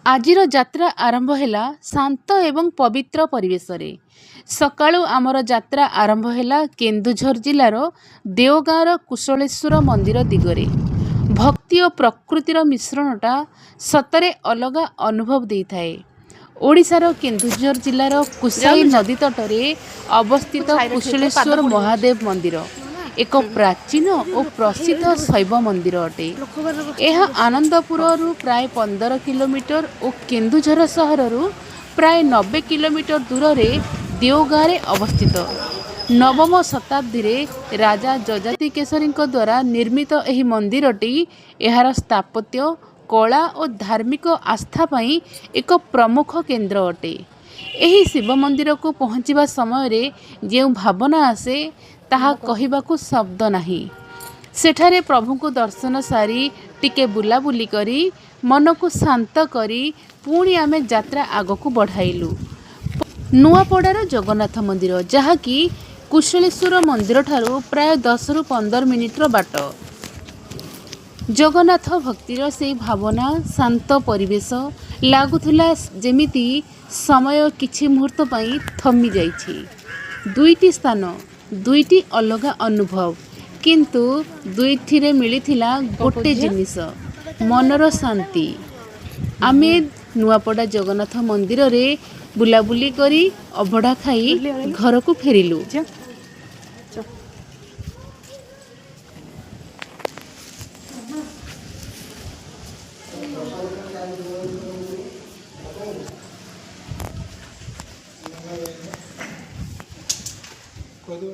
आजिर यात्रा आरंभ हैला शांत एवं पवित्र परिवेश रे। सकाळु आमर यात्रा आरंभ हैला केन्दुझर जिलार देवगाँर कुशलेश्वर मंदिर दिगरे। भक्ति और प्रकृतिर मिश्रणटा सतरे अलग अनुभव दे थाए। ओडिशार केन्दुझर जिलार कुसाई नदी तटरे अवस्थित कुशलेश्वर महादेव मंदिर एक प्राचीन और प्रसिद्ध शैव मंदिर अटे। यह आनंदपुर प्राय 15 किलोमीटर और केन्दुझर सहर प्राय 90 किलोमीटर दूर रे देवगाँरे अवस्थित। नवम शताब्दी रे राजा जजाति केशरी द्वारा निर्मित एही मंदिरटी एहार स्थापत्य कला और धार्मिक आस्था पई एक प्रमुख केन्द्र अटे। एही शिव मंदिर को पहुँचवा समय रे जो भावना आसे ताहा कहिबाकू शब्द नाही। सेठारे प्रभु को दर्शन सारी टिके बुलाबुली करी मन को शांत करी पुणी आमे यात्रा आगकू बढ़ाइलु। नुआपड़ार जगन्नाथ मंदिर जहाँकि कुशलेश्वर मंदिर ठारू प्राय 10 रु 15 मिनिट्र बाट। जगन्नाथ भक्तिर से भावना शांत परिवेश लागुथिला जेमिति समय किछि मुहूर्त पई थमी जाइछि। दुईटी स्थान दुईटी अलग अनुभव किंतु दुईथिरे मिलिथिला गोटे जिनिस मनर शांति। आमे नुआपड़ा जगन्नाथ मंदिर रे बुलाबुली करी अभड़ा खाई घर को फेरिलु। Cuando